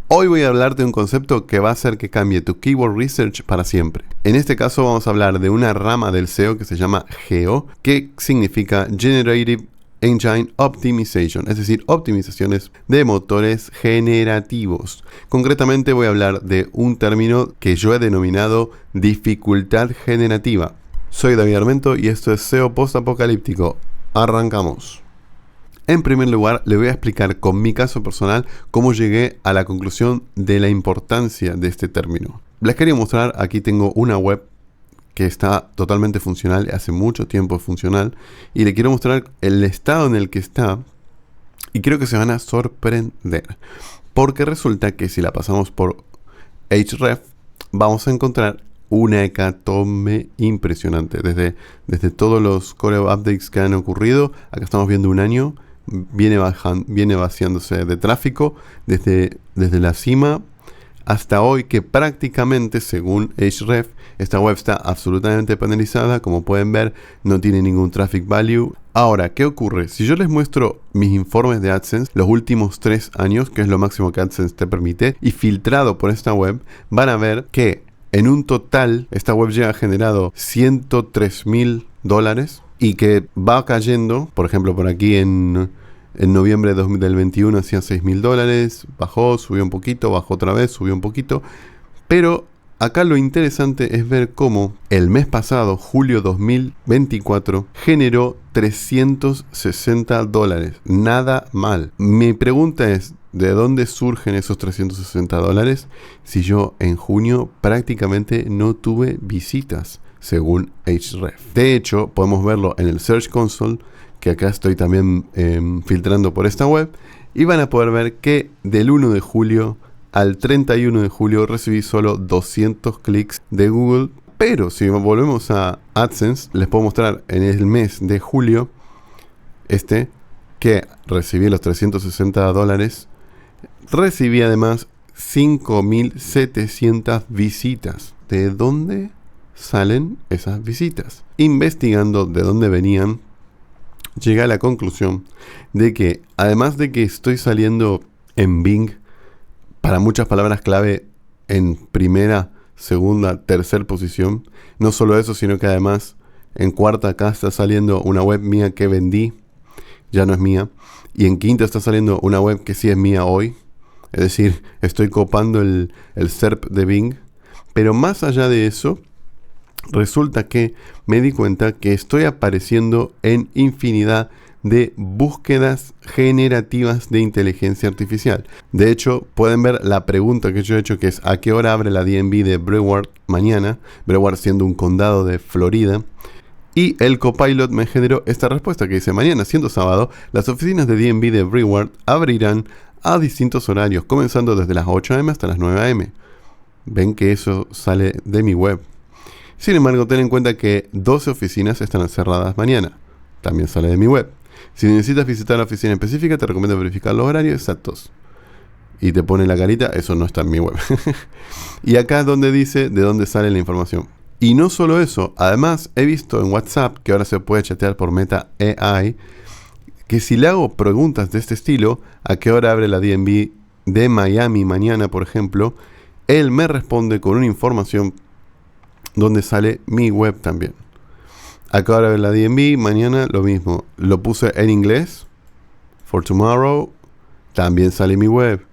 Hoy voy a hablarte de un concepto que va a hacer que cambie tu keyword research para siempre. En este caso vamos a hablar de una rama del SEO que se llama GEO, que significa Generative Engine Optimization, es decir, optimizaciones de motores generativos. Concretamente voy a hablar de un término que yo he denominado dificultad generativa. Soy David Armento y esto es SEO Postapocalíptico. Arrancamos. En primer lugar, le voy a explicar con mi caso personal cómo llegué a la conclusión de la importancia de este término. Les quería mostrar, aquí tengo una web que está totalmente funcional, hace mucho tiempo funcional, y le quiero mostrar el estado en el que está, y creo que se van a sorprender, porque resulta que si la pasamos por Href, vamos a encontrar una hecatombe impresionante, desde todos los core updates que han ocurrido. Acá estamos viendo un año, viene vaciándose de tráfico desde la cima hasta hoy, que prácticamente, según Href, esta web está absolutamente penalizada. Como pueden ver, no tiene ningún traffic value. Ahora, ¿qué ocurre? Si yo les muestro mis informes de AdSense, los últimos 3 años, que es lo máximo que AdSense te permite, y filtrado por esta web, van a ver que en un total, esta web ya ha generado $103,000 y que va cayendo. Por ejemplo, por aquí en noviembre de 2021 hacía $6,000, bajó, subió un poquito, bajó otra vez, subió un poquito. Pero acá lo interesante es ver cómo el mes pasado, julio 2024, generó $360. Nada mal. Mi pregunta es, ¿de dónde surgen esos $360 si yo en junio prácticamente no tuve visitas, según Href? De hecho, podemos verlo en el Search Console, que acá estoy también filtrando por esta web, y van a poder ver que del 1 de julio al 31 de julio recibí solo 200 clics de Google. Pero si volvemos a AdSense, les puedo mostrar en el mes de julio que recibí los $360. Recibí además 5.700 visitas. ¿De dónde salen esas visitas? Investigando de dónde venían, llegué a la conclusión de que, además de que estoy saliendo en Bing para muchas palabras clave en primera, segunda, tercera posición, no solo eso, sino que además en cuarta acá está saliendo una web mía que vendí, ya no es mía, y en quinta está saliendo una web que sí es mía hoy. Es decir, estoy copando el SERP de Bing. Pero más allá de eso, resulta que me di cuenta que estoy apareciendo en infinidad de búsquedas generativas de inteligencia artificial. De hecho, pueden ver la pregunta que yo he hecho, que es ¿a qué hora abre la DMV de Broward mañana? Broward siendo un condado de Florida. Y el Copilot me generó esta respuesta que dice: mañana, siendo sábado, las oficinas de DMV de Broward abrirán a distintos horarios, comenzando desde las 8 am hasta las 9 am. Ven que eso sale de mi web. Sin embargo, ten en cuenta que 12 oficinas están cerradas mañana. También sale de mi web. Si necesitas visitar la oficina específica, te recomiendo verificar los horarios exactos. Y te pone la carita, eso no está en mi web. Y acá es donde dice de dónde sale la información. Y no solo eso, además he visto en WhatsApp, que ahora se puede chatear por Meta AI, que si le hago preguntas de este estilo, ¿a qué hora abre la DMV de Miami mañana, por ejemplo?, él me responde con una información donde sale mi web también. ¿A qué hora abre la DMV mañana? Lo mismo. Lo puse en inglés, for tomorrow, también sale mi web.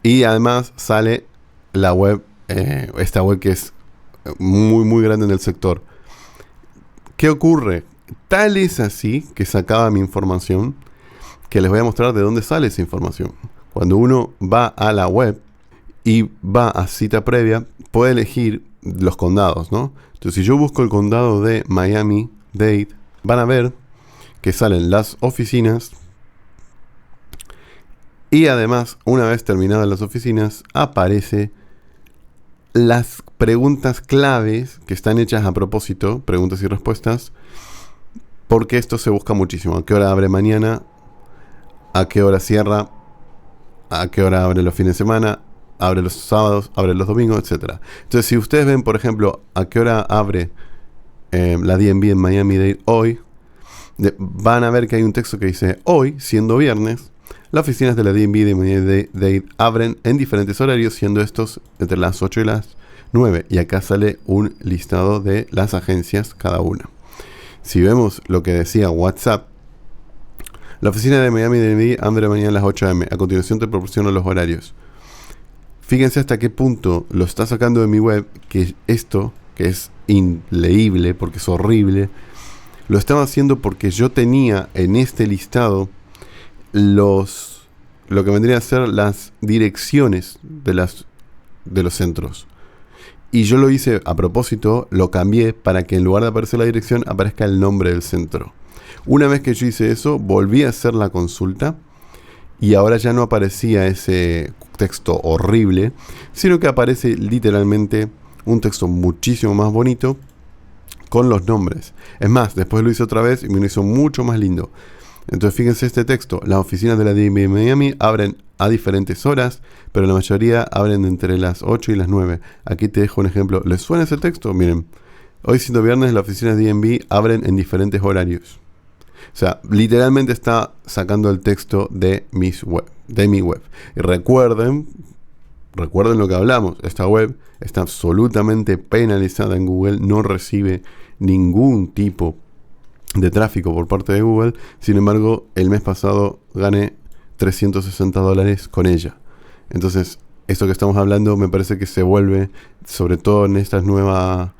Y además sale la web, esta web que es muy muy grande en el sector. ¿Qué ocurre? Tal es así que sacaba mi información, que les voy a mostrar de dónde sale esa información. Cuando uno va a la web y va a cita previa, puede elegir los condados, ¿no? Entonces, si yo busco el condado de Miami-Dade, van a ver que salen las oficinas. Y además, una vez terminadas las oficinas, aparece las preguntas claves que están hechas a propósito, preguntas y respuestas, porque esto se busca muchísimo. ¿A qué hora abre mañana? ¿A qué hora cierra? ¿A qué hora abre los fines de semana? ¿Abre los sábados? ¿Abre los domingos? Etcétera. Entonces, si ustedes ven, por ejemplo, a qué hora abre la DMV en Miami-Dade hoy, van a ver que hay un texto que dice: hoy, siendo viernes, Las oficinas de la DNB de Miami-Dade abren en diferentes horarios, siendo estos entre las 8 y las 9. Y acá sale un listado de las agencias cada una. Si vemos lo que decía WhatsApp, la oficina de Miami-Dade abre mañana a las 8 am. A continuación te proporciono los horarios. Fíjense hasta qué punto lo está sacando de mi web, que esto, que es inleíble porque es horrible, lo estaba haciendo porque yo tenía en este listado lo que vendría a ser las direcciones de los centros. Y yo lo hice a propósito, lo cambié para que en lugar de aparecer la dirección aparezca el nombre del centro. Una vez que yo hice eso, volví a hacer la consulta y ahora ya no aparecía ese texto horrible, sino que aparece literalmente un texto muchísimo más bonito con los nombres. Es más, después lo hice otra vez y me lo hizo mucho más lindo. Entonces fíjense este texto: las oficinas de la DMV Miami abren a diferentes horas, pero la mayoría abren entre las 8 y las 9. Aquí te dejo un ejemplo. ¿Les suena ese texto? Miren, hoy siendo viernes las oficinas de DMV abren en diferentes horarios. O sea, literalmente está sacando el texto de mi web. Y recuerden lo que hablamos. Esta web está absolutamente penalizada en Google. No recibe ningún tipo de tráfico por parte de Google. Sin embargo, el mes pasado gané $360 con ella. Entonces, esto que estamos hablando me parece que se vuelve, sobre todo en esta nueva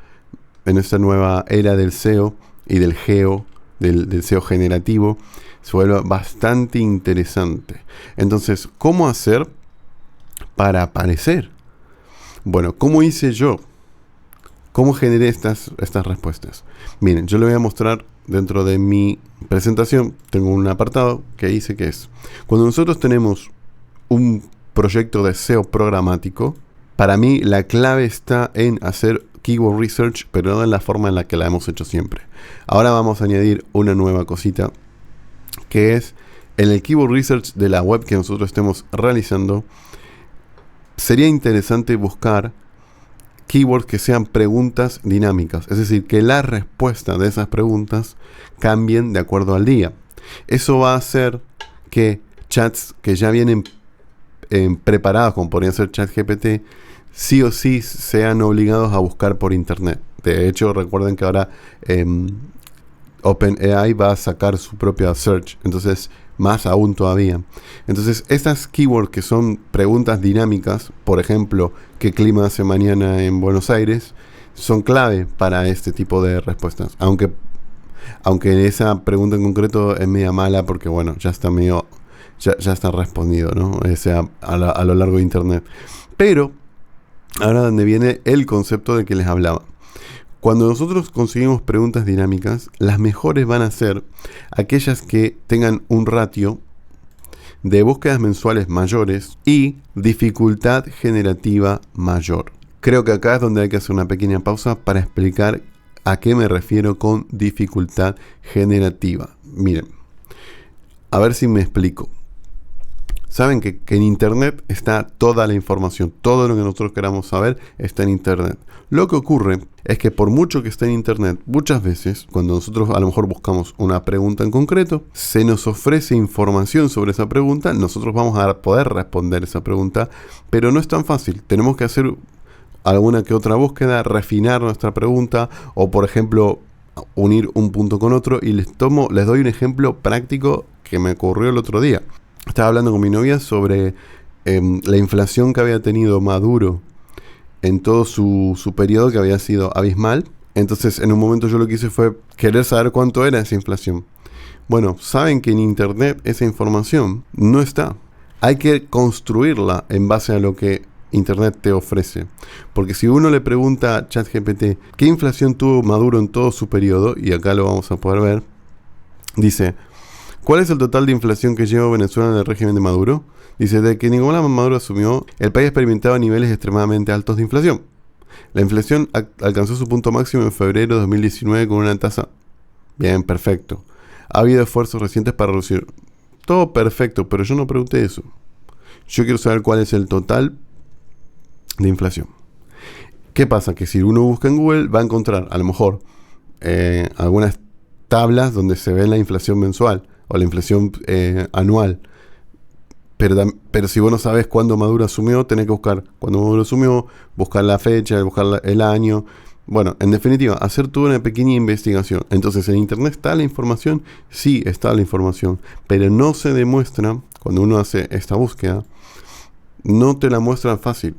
era del SEO y del GEO, del SEO generativo, se vuelve bastante interesante. Entonces, ¿cómo hacer para aparecer? Bueno, ¿cómo hice yo? ¿Cómo generé estas respuestas? Miren, yo les voy a mostrar dentro de mi presentación. Tengo un apartado que hice, que es: cuando nosotros tenemos un proyecto de SEO programático, para mí la clave está en hacer keyword research, pero no en la forma en la que la hemos hecho siempre. Ahora vamos a añadir una nueva cosita, que es en el keyword research de la web que nosotros estemos realizando. Sería interesante buscar keywords que sean preguntas dinámicas, es decir, que la respuesta de esas preguntas cambien de acuerdo al día. Eso va a hacer que chats que ya vienen preparados, como podrían ser ChatGPT, sí o sí sean obligados a buscar por internet. De hecho, recuerden que ahora OpenAI va a sacar su propia search, entonces más aún todavía. Entonces, estas keywords que son preguntas dinámicas, por ejemplo, ¿qué clima hace mañana en Buenos Aires?, son clave para este tipo de respuestas. Aunque esa pregunta en concreto es media mala, porque bueno, ya está respondido, ¿no? O sea, a lo largo de internet. Pero ahora donde viene el concepto de que les hablaba. Cuando nosotros conseguimos preguntas dinámicas, las mejores van a ser aquellas que tengan un ratio de búsquedas mensuales mayores y dificultad generativa mayor. Creo que acá es donde hay que hacer una pequeña pausa para explicar a qué me refiero con dificultad generativa. Miren, a ver si me explico. Saben que en internet está toda la información, todo lo que nosotros queramos saber está en internet. Lo que ocurre es que por mucho que esté en internet, muchas veces, cuando nosotros a lo mejor buscamos una pregunta en concreto, se nos ofrece información sobre esa pregunta, nosotros vamos a poder responder esa pregunta, pero no es tan fácil. Tenemos que hacer alguna que otra búsqueda, refinar nuestra pregunta, o por ejemplo, unir un punto con otro. Y les doy un ejemplo práctico que me ocurrió el otro día. Estaba hablando con mi novia sobre la inflación que había tenido Maduro en todo su periodo, que había sido abismal. Entonces, en un momento yo lo que hice fue querer saber cuánto era esa inflación. Bueno, saben que en internet esa información no está. Hay que construirla en base a lo que internet te ofrece. Porque si uno le pregunta a ChatGPT qué inflación tuvo Maduro en todo su periodo, y acá lo vamos a poder ver, dice: ¿cuál es el total de inflación que lleva Venezuela en el régimen de Maduro? Dice: desde que Nicolás Maduro asumió, el país experimentaba niveles extremadamente altos de inflación. La inflación alcanzó su punto máximo en febrero de 2019 con una tasa... Bien, perfecto. Ha habido esfuerzos recientes para reducir... Todo perfecto, pero yo no pregunté eso. Yo quiero saber cuál es el total de inflación. ¿Qué pasa? Que si uno busca en Google va a encontrar a lo mejor algunas tablas donde se ve la inflación mensual o la inflación anual. Pero si vos no sabés cuándo Maduro asumió, tenés que buscar cuándo Maduro asumió, buscar la fecha, buscar el año. Bueno, en definitiva, hacer toda una pequeña investigación. Entonces, ¿en internet está la información? Sí, está la información. Pero no se demuestra, cuando uno hace esta búsqueda, no te la muestra fácil.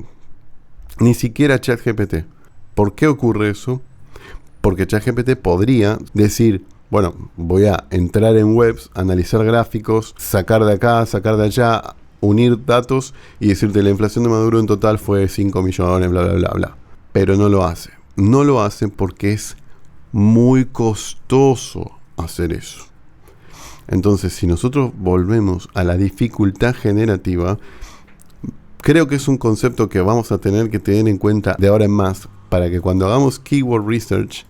Ni siquiera ChatGPT. ¿Por qué ocurre eso? Porque ChatGPT podría decir, bueno, voy a entrar en webs, analizar gráficos, sacar de acá, sacar de allá, unir datos y decirte la inflación de Maduro en total fue 5 millones, bla, bla, bla, bla. Pero no lo hace. No lo hace porque es muy costoso hacer eso. Entonces, si nosotros volvemos a la dificultad generativa, creo que es un concepto que vamos a tener que tener en cuenta de ahora en más para que cuando hagamos keyword research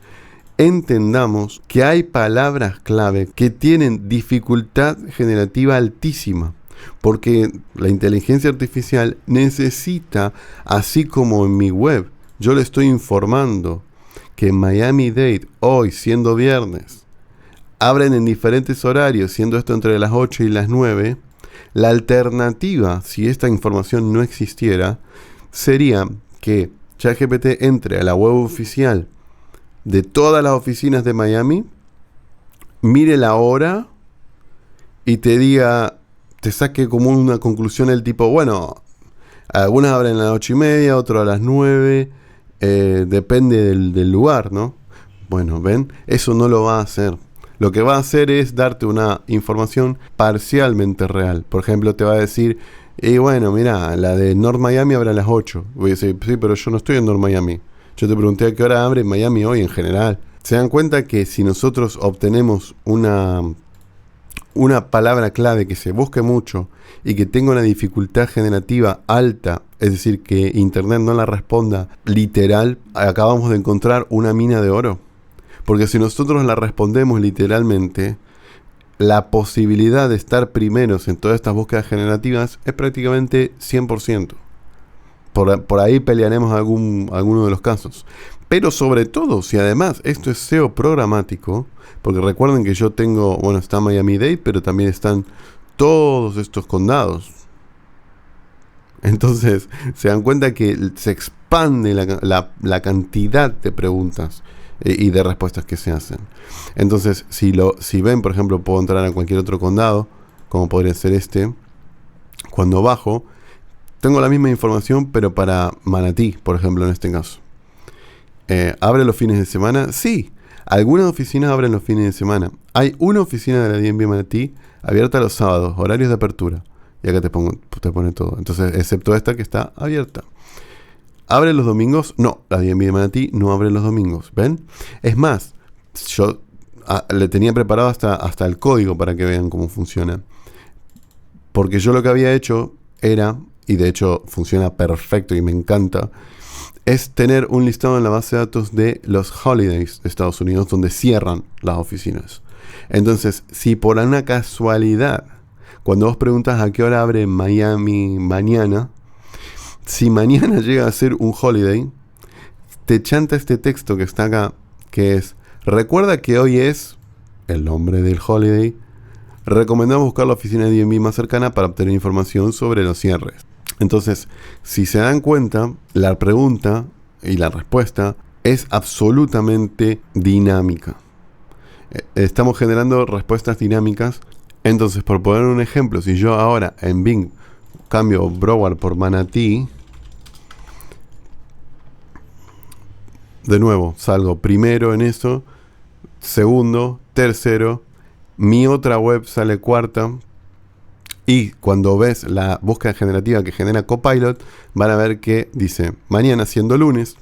entendamos que hay palabras clave que tienen dificultad generativa altísima, porque la inteligencia artificial necesita, así como en mi web, yo le estoy informando que en Miami-Dade, hoy siendo viernes, abren en diferentes horarios, siendo esto entre las 8 y las 9, la alternativa, si esta información no existiera, sería que ChatGPT entre a la web oficial de todas las oficinas de Miami, mire la hora y te diga, te saque como una conclusión el tipo, bueno, algunas abren a las 8:30, otras a las 9, depende del lugar, ¿no? Bueno, ¿ven? Eso no lo va a hacer. Lo que va a hacer es darte una información parcialmente real. Por ejemplo, te va a decir, y bueno, mira, la de North Miami abre a las 8. Voy a decir, sí, pero yo no estoy en North Miami. Yo te pregunté a qué hora abre Miami hoy en general. Se dan cuenta que si nosotros obtenemos una palabra clave que se busque mucho y que tenga una dificultad generativa alta, es decir, que Internet no la responda literal, acabamos de encontrar una mina de oro. Porque si nosotros la respondemos literalmente, la posibilidad de estar primeros en todas estas búsquedas generativas es prácticamente 100%. Por ahí pelearemos alguno de los casos. Pero sobre todo, si además esto es SEO programático, porque recuerden que yo tengo, bueno, está Miami-Dade, pero también están todos estos condados. Entonces, se dan cuenta que se expande la cantidad de preguntas y de respuestas que se hacen. Entonces, si ven, por ejemplo, puedo entrar a cualquier otro condado, como podría ser este, cuando bajo, tengo la misma información, pero para Manatí, por ejemplo, en este caso. ¿Abre los fines de semana? Sí. Algunas oficinas abren los fines de semana. Hay una oficina de la DNB Manatí abierta los sábados, horarios de apertura. Y acá te pone todo. Entonces, excepto esta que está abierta. ¿Abre los domingos? No, la DNB de Manatí no abre los domingos. ¿Ven? Es más, yo le tenía preparado hasta el código para que vean cómo funciona. Porque yo lo que había hecho era, y de hecho funciona perfecto y me encanta, es tener un listado en la base de datos de los holidays de Estados Unidos donde cierran las oficinas. Entonces, si por una casualidad, cuando vos preguntas a qué hora abre Miami mañana, si mañana llega a ser un holiday, te chanta este texto que está acá, que es, recuerda que hoy es el nombre del holiday, recomendamos buscar la oficina de DNB más cercana para obtener información sobre los cierres. Entonces, si se dan cuenta, la pregunta y la respuesta es absolutamente dinámica. Estamos generando respuestas dinámicas. Entonces, por poner un ejemplo, si yo ahora en Bing cambio Broward por Manatí, de nuevo, salgo primero en eso, segundo, tercero, mi otra web sale cuarta. Y cuando ves la búsqueda generativa que genera Copilot, van a ver que dice, mañana siendo lunes,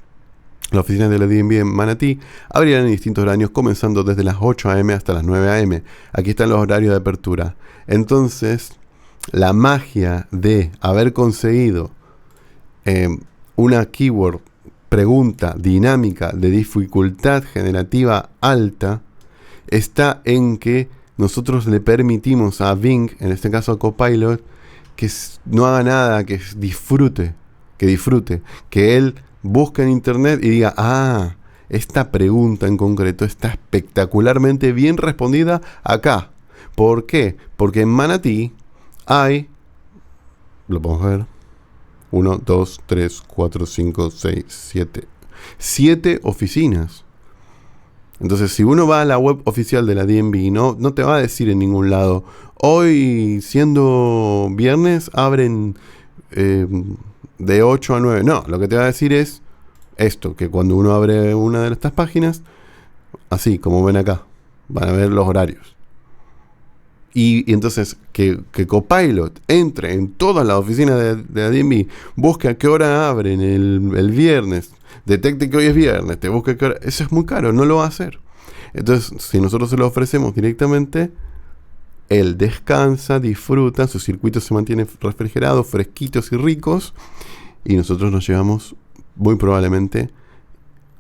las oficinas de la DNB en Manatí abrirán en distintos horarios, comenzando desde las 8 a.m. hasta las 9 a.m. Aquí están los horarios de apertura. Entonces, la magia de haber conseguido una keyword, pregunta dinámica de dificultad generativa alta, está en que nosotros le permitimos a Bing, en este caso a Copilot, que no haga nada, que disfrute, que él busque en internet y diga, esta pregunta en concreto está espectacularmente bien respondida acá. ¿Por qué? Porque en Manatí hay lo podemos ver. 1, 2, 3, 4, 5, 6, 7. 7 oficinas. Entonces, si uno va a la web oficial de la DNB, no te va a decir en ningún lado, hoy, siendo viernes, abren de 8 a 9. No, lo que te va a decir es esto, que cuando uno abre una de estas páginas, así como ven acá, van a ver los horarios. Y entonces que Copilot entre en todas las oficinas de la DNB, busque a qué hora abren el viernes, detecte que hoy es viernes, te busque qué hora. Eso es muy caro, no lo va a hacer. Entonces, si nosotros se lo ofrecemos directamente, él descansa, disfruta, sus circuitos se mantienen refrigerados, fresquitos y ricos, y nosotros nos llevamos muy probablemente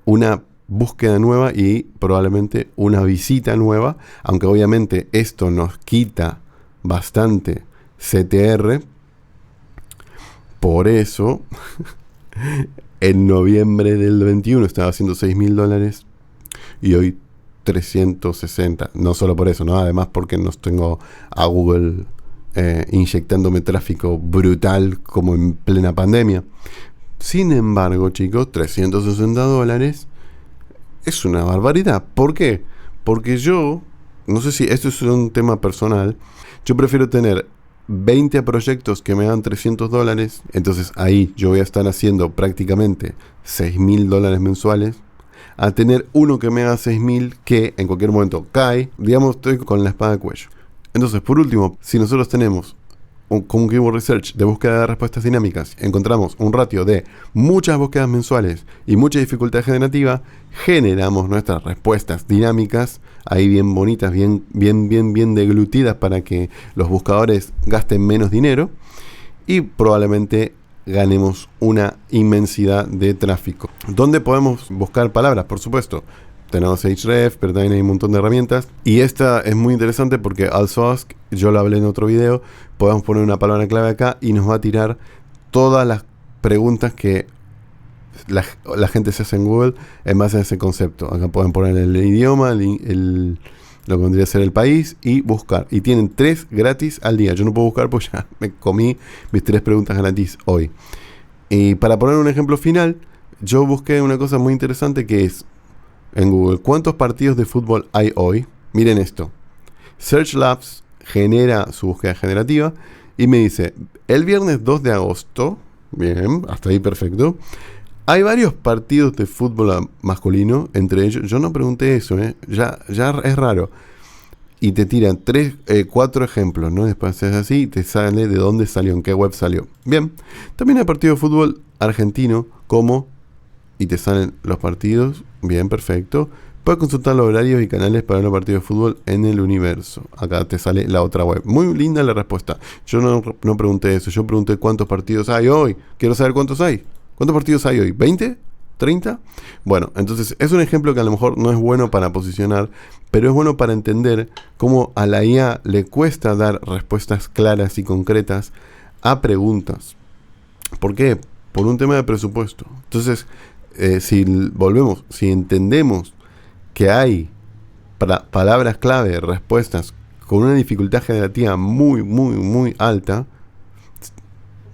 una búsqueda nueva y probablemente una visita nueva, aunque obviamente esto nos quita bastante CTR. Por eso en noviembre del 21 estaba haciendo $6,000 y hoy 360. No solo por eso, ¿no? Además porque no tengo a Google inyectándome tráfico brutal como en plena pandemia. Sin embargo, chicos, $360 es una barbaridad. ¿Por qué? Porque yo, no sé si esto es un tema personal, yo prefiero tener 20 proyectos que me dan $300, entonces ahí yo voy a estar haciendo prácticamente $6,000 mensuales, a tener uno que me haga 6,000 que en cualquier momento cae, digamos, estoy con la espada de cuello. Entonces, por último, si nosotros tenemos con un keyword research de búsqueda de respuestas dinámicas, encontramos un ratio de muchas búsquedas mensuales y mucha dificultad generativa, generamos nuestras respuestas dinámicas, ahí bien bonitas, bien deglutidas para que los buscadores gasten menos dinero y probablemente ganemos una inmensidad de tráfico. ¿Dónde podemos buscar palabras? Por supuesto, tenemos Ahrefs, pero también hay un montón de herramientas. Y esta es muy interesante porque Also Ask, yo lo hablé en otro video, podemos poner una palabra clave acá y nos va a tirar todas las preguntas que la gente se hace en Google en base a ese concepto. Acá pueden poner el idioma, lo que vendría a ser el país y buscar. Y tienen 3 gratis al día. Yo no puedo buscar porque ya me comí mis 3 preguntas gratis hoy. Y para poner un ejemplo final, yo busqué una cosa muy interesante que es en Google, ¿cuántos partidos de fútbol hay hoy? Miren esto. Search Labs genera su búsqueda generativa y me dice, el viernes 2 de agosto, bien, hasta ahí perfecto, hay varios partidos de fútbol masculino, entre ellos, yo no pregunté eso, ya es raro. Y te tiran 4 ejemplos, ¿no? Después es así, te sale de dónde salió, en qué web salió. Bien, también hay partido de fútbol argentino, y te salen los partidos, bien, perfecto. Puedes consultar los horarios y canales para los partidos de fútbol en el universo. Acá te sale la otra web. Muy linda la respuesta. Yo no pregunté eso, yo pregunté cuántos partidos hay hoy. Quiero saber cuántos hay. ¿Cuántos partidos hay hoy? ¿20? ¿30? Bueno, entonces es un ejemplo que a lo mejor no es bueno para posicionar, pero es bueno para entender cómo a la IA le cuesta dar respuestas claras y concretas a preguntas. ¿Por qué? Por un tema de presupuesto. Entonces, si entendemos que hay palabras clave, respuestas con una dificultad generativa muy alta,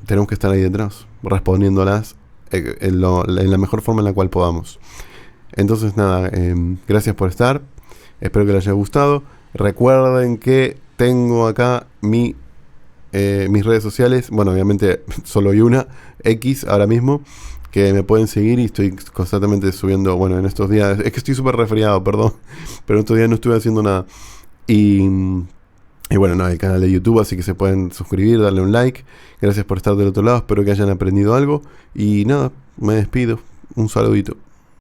tenemos que estar ahí detrás, respondiéndolas en la mejor forma en la cual podamos. Entonces nada, gracias por estar, espero que les haya gustado. Recuerden que tengo acá mis redes sociales, bueno, obviamente solo hay una, X ahora mismo, que me pueden seguir y estoy constantemente subiendo, bueno, en estos días, es que estoy súper resfriado, perdón, pero en estos días no estuve haciendo nada. Y bueno, no, el canal de YouTube, así que se pueden suscribir, darle un like. Gracias por estar del otro lado, espero que hayan aprendido algo. Y nada, me despido. Un saludito.